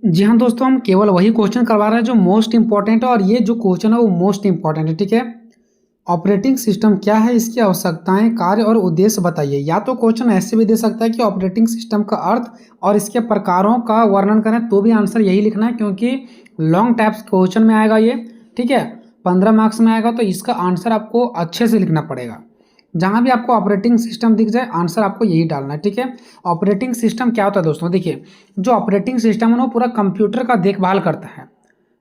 जी हाँ दोस्तों, हम केवल वही क्वेश्चन करवा रहे हैं जो मोस्ट इंपॉर्टेंट है और ये जो क्वेश्चन है वो मोस्ट इंपॉर्टेंट है। ठीक है। ऑपरेटिंग सिस्टम क्या है, इसकी आवश्यकताएं, कार्य और उद्देश्य बताइए। या तो क्वेश्चन ऐसे भी दे सकता है कि ऑपरेटिंग सिस्टम का अर्थ और इसके प्रकारों का वर्णन करें, तो भी आंसर यही लिखना है क्योंकि लॉन्ग टाइप्स क्वेश्चन में आएगा ये। ठीक है। 15 मार्क्स में आएगा तो इसका आंसर आपको अच्छे से लिखना पड़ेगा। जहाँ भी आपको ऑपरेटिंग सिस्टम दिख जाए आंसर आपको यही डालना है। ठीक है। ऑपरेटिंग सिस्टम क्या होता है दोस्तों, देखिए जो ऑपरेटिंग सिस्टम है वो पूरा कंप्यूटर का देखभाल करता है।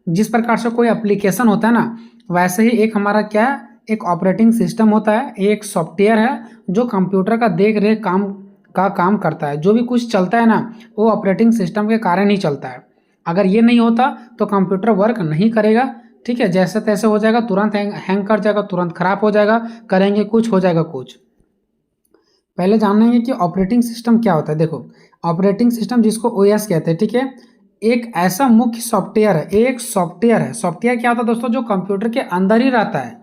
जिस प्रकार से कोई एप्लीकेशन होता है ना, वैसे ही एक हमारा क्या है, एक ऑपरेटिंग सिस्टम होता है, एक सॉफ्टवेयर है जो कंप्यूटर का देख रेख काम करता है। जो भी कुछ चलता है ना, वो ऑपरेटिंग सिस्टम के कारण ही चलता है। अगर ये नहीं होता तो कंप्यूटर वर्क नहीं करेगा। ठीक है। जैसे तैसे हो जाएगा, तुरंत हैंग कर जाएगा, तुरंत खराब हो जाएगा, करेंगे कुछ हो जाएगा कुछ। पहले जानेंगे कि ऑपरेटिंग सिस्टम क्या होता है। देखो, ऑपरेटिंग सिस्टम जिसको ओएस कहते हैं, ठीक है, एक ऐसा मुख्य सॉफ्टवेयर है, एक सॉफ्टवेयर है। सॉफ्टवेयर क्या होता है दोस्तों, जो कंप्यूटर के अंदर ही रहता है।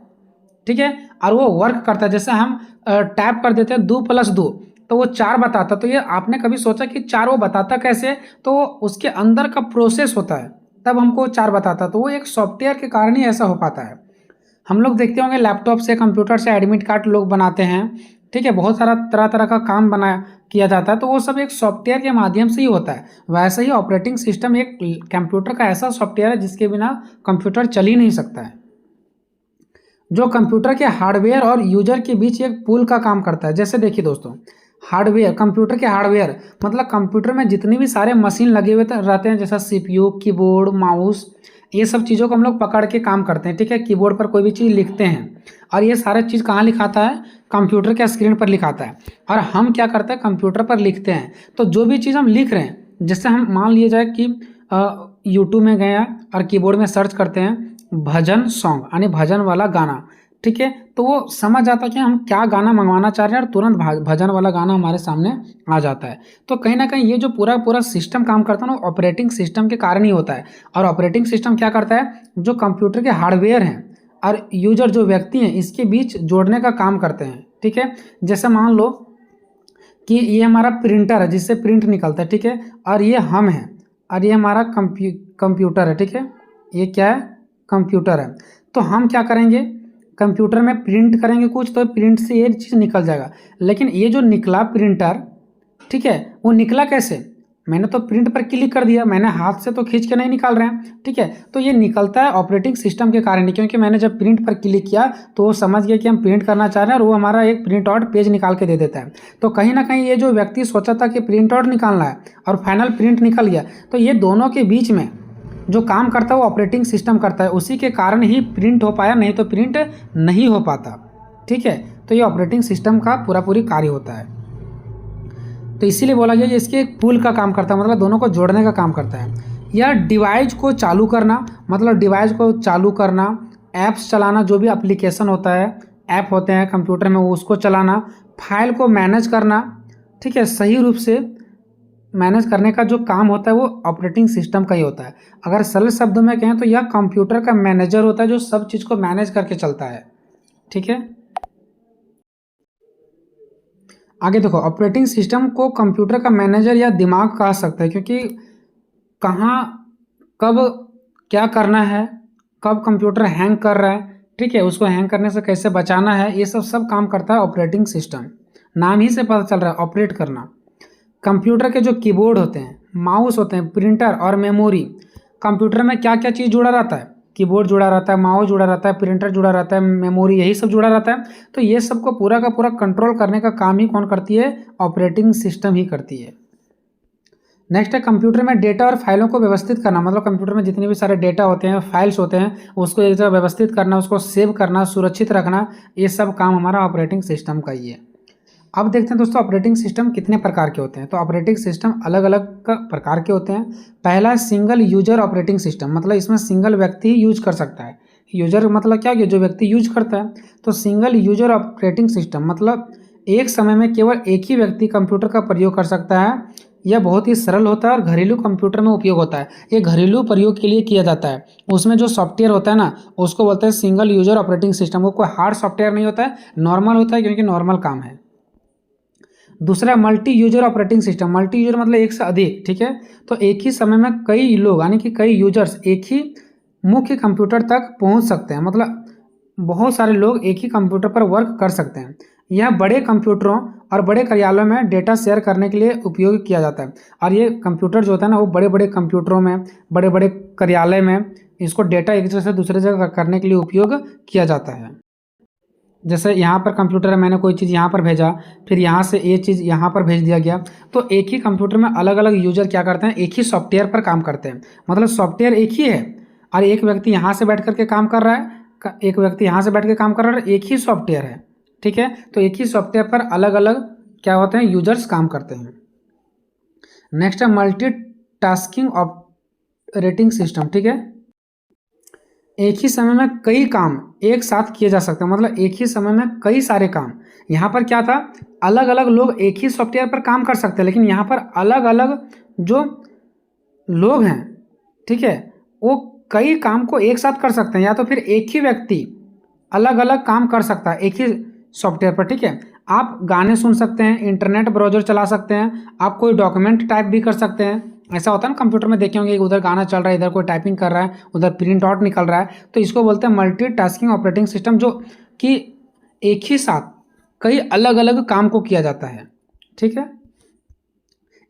ठीक है। और वो वर्क करता है। जैसे हम टैप कर देते हैं 2+2 तो वो 4 बताता। तो ये आपने कभी सोचा कि 4 वो बताता कैसे? तो उसके अंदर का प्रोसेस होता है, तब हमको 4 बताता। तो वो एक सॉफ्टवेयर के कारण ही ऐसा हो पाता है। हम लोग देखते होंगे लैपटॉप से, कंप्यूटर से एडमिट कार्ड लोग बनाते हैं। ठीक है। बहुत सारा तरह तरह का काम बनाया किया जाता है, तो वो सब एक सॉफ्टवेयर के माध्यम से ही होता है। वैसे ही ऑपरेटिंग सिस्टम एक कंप्यूटर का ऐसा सॉफ्टवेयर है जिसके बिना कंप्यूटर चल ही नहीं सकता है। जो कंप्यूटर के हार्डवेयर और यूजर के बीच एक पुल का काम करता है। जैसे देखिए दोस्तों, हार्डवेयर, कंप्यूटर के हार्डवेयर मतलब कंप्यूटर में जितनी भी सारे मशीन लगे हुए रहते हैं, जैसा सीपीयू, कीबोर्ड, माउस, ये सब चीज़ों को हम लोग पकड़ के काम करते हैं। ठीक है। कीबोर्ड पर कोई भी चीज़ लिखते हैं और ये सारे चीज़ कहाँ लिखाता है, कंप्यूटर के स्क्रीन पर लिखाता है। और हम क्या करते हैं, कंप्यूटर पर लिखते हैं। तो जो भी चीज़ हम लिख रहे हैं, जैसे हम मान लिया जाए कि यूट्यूब में गए और कीबोर्ड में सर्च करते हैं भजन सॉन्ग, यानी भजन वाला गाना। ठीक है। तो वो समझ जाता है कि हम क्या गाना मंगवाना चाह रहे हैं और तुरंत भजन वाला गाना हमारे सामने आ जाता है। तो कहीं ना कहीं ये जो पूरा पूरा सिस्टम काम करता है ना, ऑपरेटिंग सिस्टम के कारण ही होता है। और ऑपरेटिंग सिस्टम क्या करता है, जो कंप्यूटर के हार्डवेयर हैं और यूजर जो व्यक्ति हैं, इसके बीच जोड़ने का काम करते हैं। ठीक है। जैसे मान लो कि ये हमारा प्रिंटर है जिससे प्रिंट निकलता है। ठीक है। और ये हम हैं और ये हमारा कंप्यूटर है। ठीक है। ये क्या है, कंप्यूटर है। तो हम क्या करेंगे, कंप्यूटर में प्रिंट करेंगे कुछ, तो प्रिंट से ये चीज़ निकल जाएगा। लेकिन ये जो निकला प्रिंटर, ठीक है, वो निकला कैसे? मैंने तो प्रिंट पर क्लिक कर दिया, मैंने हाथ से तो खींच के नहीं निकाल रहे हैं। ठीक है। तो ये निकलता है ऑपरेटिंग सिस्टम के कारण ही, क्योंकि मैंने जब प्रिंट पर क्लिक किया तो वो समझ गया कि हम प्रिंट करना चाह रहे हैं और वो हमारा एक प्रिंट आउट पेज निकाल के दे देता है। तो कहीं ना कहीं ये जो व्यक्ति सोचा था कि प्रिंट आउट निकालना है और फाइनल प्रिंट निकल गया, तो ये दोनों के बीच में जो काम करता है वो ऑपरेटिंग सिस्टम करता है। उसी के कारण ही प्रिंट हो पाया, नहीं तो प्रिंट नहीं हो पाता। ठीक है। तो ये ऑपरेटिंग सिस्टम का पूरी कार्य होता है। तो इसीलिए बोला गया कि इसके एक पुल का काम करता है, मतलब दोनों को जोड़ने का काम करता है। या डिवाइस को चालू करना, मतलब डिवाइस को चालू करना, ऐप्स चलाना, जो भी एप्लीकेशन होता है, ऐप होते हैं कंप्यूटर में, वो उसको चलाना, फाइल को मैनेज करना। ठीक है। सही रूप से मैनेज करने का जो काम होता है वो ऑपरेटिंग सिस्टम का ही होता है। अगर सरल शब्दों में कहें तो यह कंप्यूटर का मैनेजर होता है जो सब चीज़ को मैनेज करके चलता है। ठीक है। आगे देखो, ऑपरेटिंग सिस्टम को कंप्यूटर का मैनेजर या दिमाग कहा सकता है, क्योंकि कहाँ कब क्या करना है, कब कंप्यूटर हैंग कर रहा है, ठीक है, उसको हैंग करने से कैसे बचाना है, ये सब काम करता है ऑपरेटिंग सिस्टम। नाम ही से पता चल रहा है, ऑपरेट करना। कंप्यूटर के जो कीबोर्ड होते हैं, माउस होते हैं, प्रिंटर और मेमोरी, कंप्यूटर में क्या क्या चीज़ जुड़ा रहता है, कीबोर्ड जुड़ा रहता है, माउस जुड़ा रहता है, प्रिंटर जुड़ा रहता है, मेमोरी, यही सब जुड़ा रहता है। तो ये सब को पूरा का पूरा कंट्रोल करने का काम ही कौन करती है, ऑपरेटिंग सिस्टम ही करती है। नेक्स्ट है कंप्यूटर में डेटा और फाइलों को व्यवस्थित करना, मतलब कंप्यूटर में जितने भी सारे डेटा होते हैं, फाइल्स होते हैं, उसको एक जगह व्यवस्थित करना, उसको सेव करना, सुरक्षित रखना, ये सब काम हमारा ऑपरेटिंग सिस्टम का ही है। अब देखते हैं दोस्तों ऑपरेटिंग सिस्टम कितने प्रकार के होते हैं। तो ऑपरेटिंग सिस्टम अलग अलग प्रकार के होते हैं। पहला है सिंगल यूजर ऑपरेटिंग सिस्टम, मतलब इसमें सिंगल व्यक्ति ही यूज कर सकता है। यूजर मतलब क्या, जो व्यक्ति यूज करता है। तो सिंगल यूजर ऑपरेटिंग सिस्टम मतलब एक समय में केवल एक ही व्यक्ति कंप्यूटर का प्रयोग कर सकता है। यह बहुत ही सरल होता है और घरेलू कंप्यूटर में उपयोग होता है। ये घरेलू प्रयोग के लिए किया जाता है। उसमें जो सॉफ्टवेयर होता है ना, उसको बोलते हैं सिंगल यूजर ऑपरेटिंग सिस्टम। वो कोई हार्ड सॉफ्टवेयर नहीं होता है, नॉर्मल होता है, क्योंकि नॉर्मल काम है। दूसरा multi user operating system. Multi user मतलब एक से अधिक, ठीक है। तो एक ही समय में कई लोग यानी कि कई यूजर्स एक ही मुख्य कंप्यूटर तक पहुंच सकते हैं, मतलब बहुत सारे लोग एक ही कंप्यूटर पर वर्क कर सकते हैं। यह बड़े कंप्यूटरों और बड़े कार्यालयों में डेटा शेयर करने के लिए उपयोग किया जाता है। और ये कंप्यूटर जो होता है ना, वो बड़े बड़े कंप्यूटरों में, बड़े बड़े कार्यालय में इसको डेटा एक जगह से दूसरे जगह करने के लिए उपयोग किया जाता है। जैसे यहाँ पर कंप्यूटर है, मैंने कोई चीज़ यहाँ पर भेजा, फिर यहाँ से ये चीज़ यहाँ पर भेज दिया गया, तो एक ही कंप्यूटर में अलग अलग यूजर क्या करते हैं, एक ही सॉफ्टवेयर पर काम करते हैं। मतलब सॉफ्टवेयर एक ही है और एक व्यक्ति यहाँ से बैठ करके काम कर रहा है, एक व्यक्ति यहाँ से बैठ के काम कर रहा है, एक ही सॉफ्टवेयर है, ठीक है। तो एक ही सॉफ्टवेयर पर अलग अलग क्या होते हैं, यूजर्स काम करते हैं। नेक्स्ट है मल्टी टास्किंग ऑपरेटिंग सिस्टम, ठीक है। एक ही समय में कई काम एक साथ किए जा सकते हैं, मतलब एक ही समय में कई सारे काम। यहाँ पर क्या था, अलग अलग लोग एक ही सॉफ्टवेयर पर काम कर सकते हैं, लेकिन यहाँ पर अलग अलग जो लोग हैं, ठीक है, वो कई काम को एक साथ कर सकते हैं, या तो फिर एक ही व्यक्ति अलग अलग काम कर सकता है एक ही सॉफ्टवेयर पर, ठीक है। आप गाने सुन सकते हैं, इंटरनेट ब्राउजर चला सकते हैं, आप कोई डॉक्यूमेंट टाइप भी कर सकते हैं। ऐसा होता है ना, कंप्यूटर में देखे होंगे, उधर गाना चल रहा है, इधर कोई टाइपिंग कर रहा है, उधर प्रिंट आउट निकल रहा है, तो इसको बोलते हैं मल्टीटास्किंग ऑपरेटिंग सिस्टम, जो कि एक ही साथ कई अलग अलग काम को किया जाता है, ठीक है।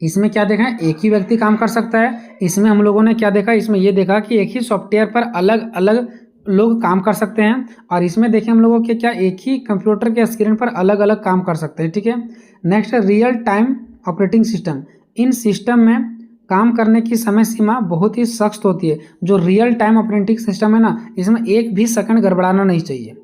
इसमें क्या देखा है, एक ही व्यक्ति काम कर सकता है। इसमें हम लोगों ने क्या देखा, इसमें ये देखा कि एक ही सॉफ्टवेयर पर अलग अलग लोग काम कर सकते हैं, और इसमें देखें हम लोगों के क्या, एक ही कंप्यूटर के स्क्रीन पर अलग अलग काम कर सकते हैं, ठीक है। नेक्स्ट है रियल टाइम ऑपरेटिंग सिस्टम। इन सिस्टम में काम करने की समय सीमा बहुत ही सख्त होती है। जो रियल टाइम ऑपरेटिंग सिस्टम है ना, इसमें एक भी सेकंड गड़बड़ाना नहीं चाहिए।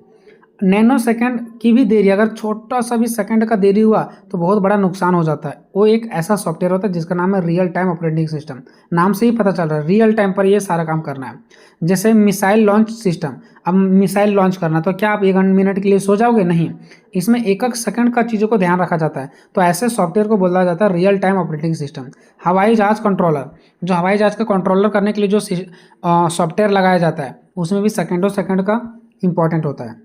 नैनो सेकंड की भी देरी, अगर छोटा सा भी सेकंड का देरी हुआ तो बहुत बड़ा नुकसान हो जाता है। वो एक ऐसा सॉफ्टवेयर होता है जिसका नाम है रियल टाइम ऑपरेटिंग सिस्टम। नाम से ही पता चल रहा है रियल टाइम पर ये सारा काम करना है। जैसे मिसाइल लॉन्च सिस्टम, अब मिसाइल लॉन्च करना, तो क्या आप 1 मिनट के लिए सो जाओगे? नहीं, इसमें एक एक सेकंड का चीज़ों को ध्यान रखा जाता है। तो ऐसे सॉफ्टवेयर को बोला जाता है रियल टाइम ऑपरेटिंग सिस्टम। हवाई जहाज कंट्रोलर, जो हवाई जहाज का कंट्रोलर करने के लिए जो सॉफ्टवेयर लगाया जाता है, उसमें भी सेकंडों सेकंड का इंपॉर्टेंट होता है।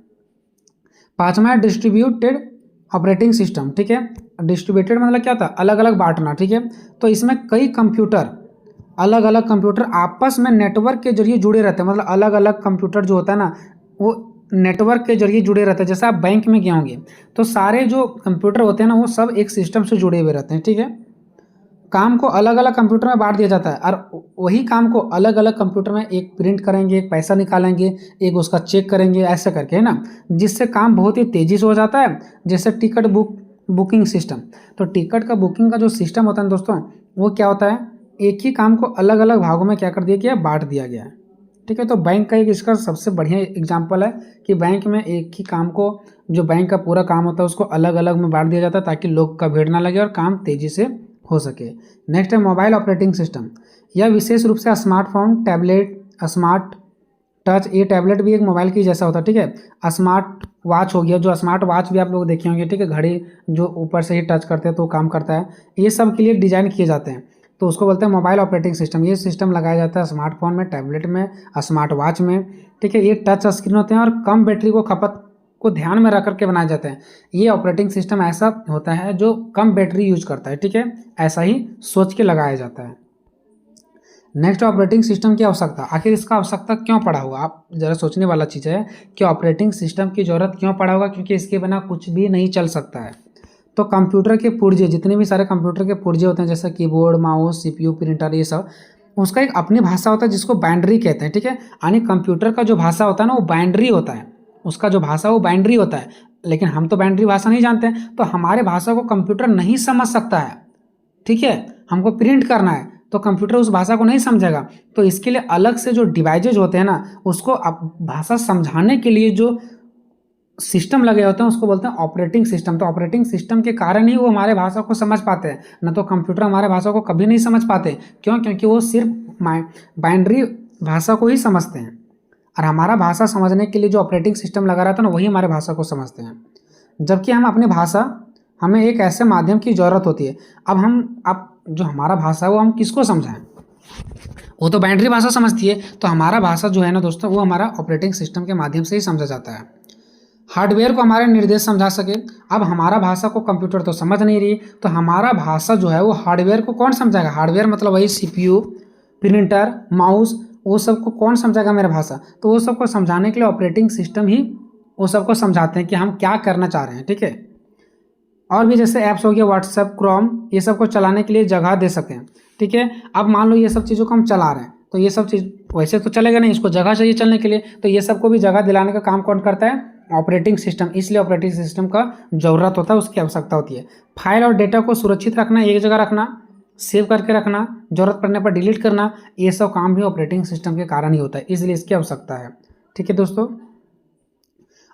पांचवा है डिस्ट्रीब्यूटेड ऑपरेटिंग सिस्टम, ठीक है। डिस्ट्रीब्यूटेड मतलब क्या था, अलग अलग बांटना, ठीक है। तो इसमें कई कंप्यूटर, अलग अलग कंप्यूटर आपस में नेटवर्क के जरिए जुड़े रहते हैं। मतलब अलग अलग कंप्यूटर जो होता है ना, वो नेटवर्क के जरिए जुड़े रहते हैं। जैसे आप बैंक में गए होंगे तो सारे जो कंप्यूटर होते हैं ना, वो सब एक सिस्टम से जुड़े हुए रहते हैं, ठीक है। काम को अलग अलग कंप्यूटर में बांट दिया जाता है, और वही काम को अलग अलग कंप्यूटर में एक प्रिंट करेंगे, एक पैसा निकालेंगे, एक उसका चेक करेंगे, ऐसे करके, है ना, जिससे काम बहुत ही तेज़ी से हो जाता है। जैसे टिकट बुकिंग सिस्टम, तो टिकट का बुकिंग का जो सिस्टम होता है दोस्तों, वो क्या होता है, एक ही काम को अलग अलग भागों में क्या कर दिया गया, बांट दिया गया है, ठीक है। तो बैंक का एक इसका सबसे बढ़िया एग्जाम्पल है कि बैंक में एक ही काम को, जो बैंक का पूरा काम होता है, उसको अलग अलग में बांट दिया जाता है, ताकि लोग का भीड़ ना लगे और काम तेज़ी से हो सके। नेक्स्ट है मोबाइल ऑपरेटिंग सिस्टम। यह विशेष रूप से स्मार्टफोन, टैबलेट, स्मार्ट टच, ये टैबलेट भी एक मोबाइल की जैसा होता है, ठीक है। स्मार्ट वॉच हो गया, जो स्मार्ट वॉच भी आप लोग देखे होंगे, ठीक है, घड़ी जो ऊपर से ही टच करते हैं तो काम करता है, ये सब के लिए डिजाइन किए जाते हैं, तो उसको बोलते हैं मोबाइल ऑपरेटिंग सिस्टम। ये सिस्टम लगाया जाता है स्मार्टफोन में, टैबलेट में, स्मार्ट वॉच में, ठीक है। ये टच स्क्रीन होते हैं और कम बैटरी को खपत को ध्यान में रख करके बनाए जाते हैं। ये ऑपरेटिंग सिस्टम ऐसा होता है जो कम बैटरी यूज करता है, ठीक है, ऐसा ही सोच के लगाया जाता है। नेक्स्ट, ऑपरेटिंग सिस्टम की आवश्यकता। आखिर इसका आवश्यकता क्यों पड़ा होगा, आप जरा सोचने वाला चीज़ है कि ऑपरेटिंग सिस्टम की ज़रूरत क्यों पड़ा होगा, क्योंकि इसके बिना कुछ भी नहीं चल सकता है। तो कंप्यूटर के पुर्जे, जितने भी सारे कंप्यूटर के पुर्जे होते हैं, जैसे कीबोर्ड, माउस, सीपीयू, प्रिंटर, ये सब, उसका एक अपनी भाषा होता है जिसको बाइनरी कहते हैं, ठीक है। यानी कंप्यूटर का जो भाषा होता है ना, वो बाइनरी होता है, उसका जो भाषा वो बाइनरी होता है। लेकिन हम तो बाइनरी भाषा नहीं जानते हैं, तो हमारे भाषा को कंप्यूटर नहीं समझ सकता है, ठीक है। हमको प्रिंट करना है तो कंप्यूटर उस भाषा को नहीं समझेगा, तो इसके लिए अलग से जो डिवाइसेज होते हैं ना, उसको भाषा समझाने के लिए जो सिस्टम लगे होते हैं, उसको बोलते हैं ऑपरेटिंग सिस्टम। तो ऑपरेटिंग सिस्टम के कारण ही वो हमारे भाषा को समझ पाते हैं, न तो कंप्यूटर हमारे भाषा को कभी नहीं समझ पाते। क्यों? क्योंकि वो सिर्फ बाइनरी भाषा को ही समझते हैं, और हमारा भाषा समझने के लिए जो ऑपरेटिंग सिस्टम लगा रहता है ना, वही हमारे भाषा को समझते हैं। जबकि हम अपनी भाषा, हमें एक ऐसे माध्यम की ज़रूरत होती है। अब जो हमारा भाषा है वो हम किसको समझाएं, वो तो बाइनरी भाषा समझती है, तो हमारा भाषा जो है ना दोस्तों, वो हमारा ऑपरेटिंग सिस्टम के माध्यम से ही समझा जाता है। हार्डवेयर को हमारे निर्देश समझा सके। अब हमारा भाषा को कंप्यूटर तो समझ नहीं रही, तो हमारा भाषा जो है वो हार्डवेयर को कौन समझाएगा? हार्डवेयर मतलब वही सीपीयू, प्रिंटर, माउस, वो सबको कौन समझाएगा मेरा भाषा? तो वो सबको समझाने के लिए ऑपरेटिंग सिस्टम ही वो सबको समझाते हैं कि हम क्या करना चाह रहे हैं, ठीक है। और भी जैसे ऐप्स हो गया व्हाट्सएप, क्रोम, ये सब को चलाने के लिए जगह दे सकें, ठीक है। अब मान लो ये सब चीज़ों को हम चला रहे हैं, तो ये सब चीज़ वैसे तो चलेगा नहीं, इसको जगह चाहिए चलने के लिए, तो ये सबको भी जगह दिलाने का काम कौन करता है? Operating system. इसलिए ऑपरेटिंग सिस्टम का ज़रूरत होता है, उसकी आवश्यकता होती है। फाइल और डेटा को सुरक्षित रखना, एक जगह रखना, सेव करके रखना, जरूरत पड़ने पर डिलीट करना, ये सब काम भी ऑपरेटिंग सिस्टम के कारण ही होता है, इसलिए इसकी आवश्यकता है, ठीक है दोस्तों।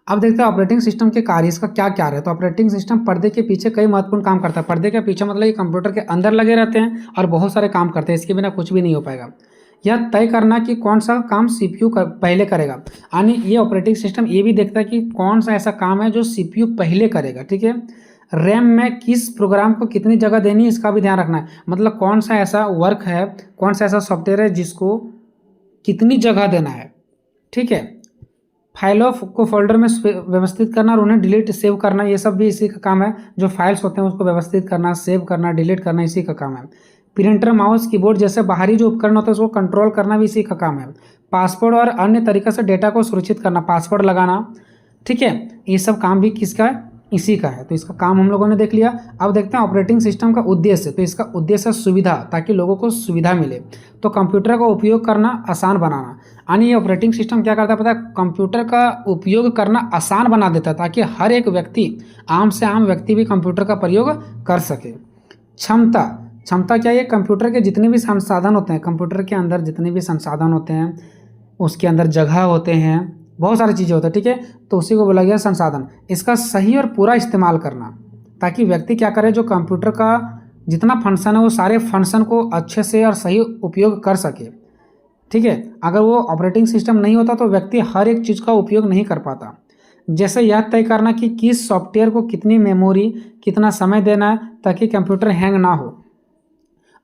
अब देखते हैं ऑपरेटिंग सिस्टम के कार्य, इसका क्या कार्य है। तो ऑपरेटिंग सिस्टम पर्दे के पीछे कई महत्वपूर्ण काम करता है। पर्दे के पीछे मतलब ये कंप्यूटर के अंदर लगे रहते हैं और बहुत सारे काम करते हैं, इसके बिना कुछ भी नहीं हो पाएगा। यह तय करना कि कौन सा काम सीपीयू पहले करेगा, यानी ये ऑपरेटिंग सिस्टम ये भी देखता है कि कौन सा ऐसा काम है जो सीपीयू पहले करेगा, ठीक है। रैम में किस प्रोग्राम को कितनी जगह देनी है, इसका भी ध्यान रखना है। मतलब कौन सा ऐसा वर्क है, कौन सा ऐसा सॉफ्टवेयर है जिसको कितनी जगह देना है, ठीक है। फाइलों को फोल्डर में व्यवस्थित करना और उन्हें डिलीट सेव करना, ये सब भी इसी का काम है। जो फाइल्स होते हैं उसको व्यवस्थित करना, सेव करना, डिलीट करना, इसी का काम है। प्रिंटर, माउस, कीबोर्ड जैसे बाहरी जो उपकरण होते हैं उसको कंट्रोल करना भी इसी का काम है। पासवर्ड और अन्य तरीके से डेटा को सुरक्षित करना, पासवर्ड लगाना, ठीक है, ये सब काम भी किसका है? इसी का है। तो इसका काम हम लोगों ने देख लिया। अब देखते हैं ऑपरेटिंग सिस्टम का उद्देश्य। तो इसका उद्देश्य है सुविधा, ताकि लोगों को सुविधा मिले। तो कंप्यूटर का उपयोग करना आसान बनाना, यानी ये ऑपरेटिंग सिस्टम क्या करता है पता है? कंप्यूटर का उपयोग करना आसान बना देता है, ताकि हर एक व्यक्ति, आम से आम व्यक्ति भी कंप्यूटर का प्रयोग कर सके। क्षमता, क्षमता क्या है? कंप्यूटर के जितने भी संसाधन होते हैं, कंप्यूटर के अंदर जितने भी संसाधन होते हैं, उसके अंदर जगह होते हैं, बहुत सारी चीज़ें होती है, ठीक है। तो उसी को बोला गया संसाधन। इसका सही और पूरा इस्तेमाल करना, ताकि व्यक्ति क्या करे, जो कंप्यूटर का जितना फंक्शन है वो सारे फंक्शन को अच्छे से और सही उपयोग कर सके, ठीक है। अगर वो ऑपरेटिंग सिस्टम नहीं होता तो व्यक्ति हर एक चीज़ का उपयोग नहीं कर पाता। जैसे यह तय करना कि किस सॉफ्टवेयर को कितनी मेमोरी, कितना समय देना है, ताकि कंप्यूटर हैंग ना हो।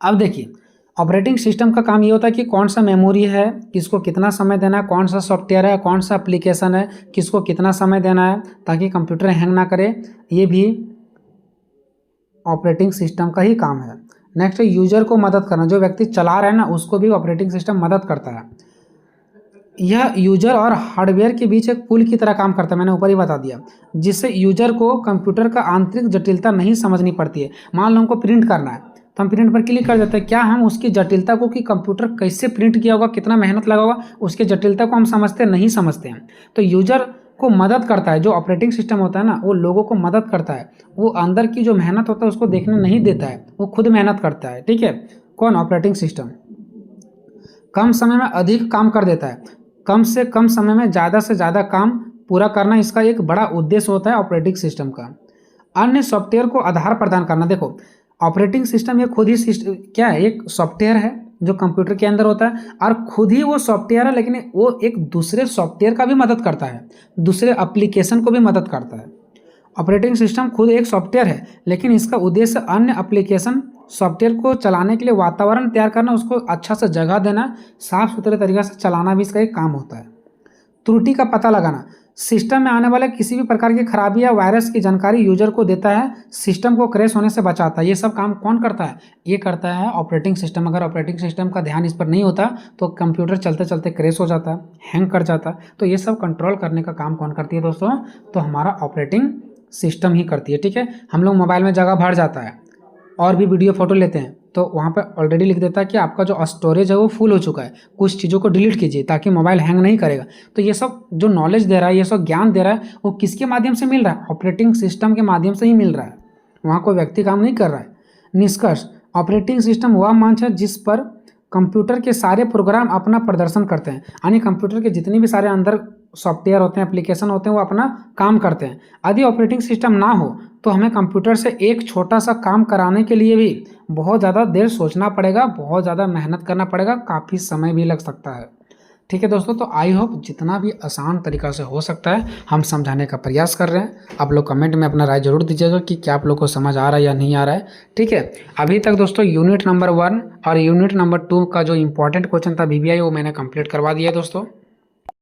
अब देखिए ऑपरेटिंग सिस्टम का काम ये होता है कि कौन सा मेमोरी है, किसको कितना समय देना है, कौन सा सॉफ्टवेयर है, कौन सा एप्लीकेशन है, किसको कितना समय देना है, ताकि कंप्यूटर हैंग ना करे। ये भी ऑपरेटिंग सिस्टम का ही काम है। नेक्स्ट है यूजर को मदद करना, जो व्यक्ति चला रहा है ना उसको भी ऑपरेटिंग सिस्टम मदद करता है। यह यूजर और हार्डवेयर के बीच एक पुल की तरह काम करता है, मैंने ऊपर ही बता दिया, जिससे यूजर को कंप्यूटर का आंतरिक जटिलता नहीं समझनी पड़ती है। मान लो हमको प्रिंट करना है तो हम प्रिंट पर क्लिक कर देते हैं, क्या हम उसकी जटिलता को, कि कंप्यूटर कैसे प्रिंट किया होगा, कितना मेहनत लगा होगा, उसकी जटिलता को हम समझते नहीं समझते हैं। तो यूजर को मदद करता है, जो ऑपरेटिंग सिस्टम होता है ना वो लोगों को मदद करता है। वो अंदर की जो मेहनत होता है उसको देखने नहीं देता है, वो खुद मेहनत करता है, ठीक है। कौन? Operating system. कम समय में अधिक काम कर देता है, कम से कम समय में ज़्यादा से ज़्यादा काम पूरा करना इसका एक बड़ा उद्देश्य होता है ऑपरेटिंग सिस्टम का। अन्य सॉफ्टवेयर को आधार प्रदान करना, देखो ऑपरेटिंग सिस्टम ये खुद ही क्या है, एक सॉफ्टवेयर है जो कंप्यूटर के अंदर होता है, और खुद ही वो सॉफ्टवेयर है, लेकिन वो एक दूसरे सॉफ्टवेयर का भी मदद करता है, दूसरे एप्लीकेशन को भी मदद करता है। ऑपरेटिंग सिस्टम खुद एक सॉफ्टवेयर है, लेकिन इसका उद्देश्य अन्य एप्लीकेशन सॉफ्टवेयर को चलाने के लिए वातावरण तैयार करना, उसको अच्छा से जगह देना, साफ सुथरे तरीके से चलाना भी इसका एक काम होता है। त्रुटि का पता लगाना, सिस्टम में आने वाले किसी भी प्रकार की खराबी या वायरस की जानकारी यूजर को देता है, सिस्टम को क्रैश होने से बचाता है। ये सब काम कौन करता है? ये करता है ऑपरेटिंग सिस्टम। अगर ऑपरेटिंग सिस्टम का ध्यान इस पर नहीं होता तो कंप्यूटर चलते चलते क्रैश हो जाता, हैंग कर जाता। तो ये सब कंट्रोल करने का काम कौन करती है दोस्तों? तो हमारा ऑपरेटिंग सिस्टम ही करती है, ठीक है। हम लोग मोबाइल में जगह भर जाता है और भी वीडियो फोटो लेते हैं तो वहाँ पर ऑलरेडी लिख देता है कि आपका जो स्टोरेज है वो फुल हो चुका है, कुछ चीज़ों को डिलीट कीजिए ताकि मोबाइल हैंग नहीं करेगा। तो ये सब जो नॉलेज दे रहा है, ये सब ज्ञान दे रहा है, वो किसके माध्यम से मिल रहा है? ऑपरेटिंग सिस्टम के माध्यम से ही मिल रहा है, वहाँ कोई व्यक्ति काम नहीं कर रहा है। निष्कर्ष, ऑपरेटिंग सिस्टम वह मंच है जिस पर कंप्यूटर के सारे प्रोग्राम अपना प्रदर्शन करते हैं, यानी कंप्यूटर के जितने भी सारे अंदर सॉफ्टवेयर होते हैं, एप्लीकेशन होते हैं, वो अपना काम करते हैं। यदि ऑपरेटिंग सिस्टम ना हो तो हमें कंप्यूटर से एक छोटा सा काम कराने के लिए भी बहुत ज़्यादा देर सोचना पड़ेगा, बहुत ज़्यादा मेहनत करना पड़ेगा, काफ़ी समय भी लग सकता है, ठीक है दोस्तों। तो आई होप जितना भी आसान तरीका से हो सकता है हम समझाने का प्रयास कर रहे हैं। आप लोग कमेंट में अपना राय जरूर दीजिएगा कि क्या आप लोग को समझ आ रहा है या नहीं आ रहा है, ठीक है। अभी तक दोस्तों यूनिट नंबर 1 और यूनिट नंबर 2 का जो इंपॉर्टेंट क्वेश्चन था VBI वो मैंने कंप्लीट करवा दिया है दोस्तों।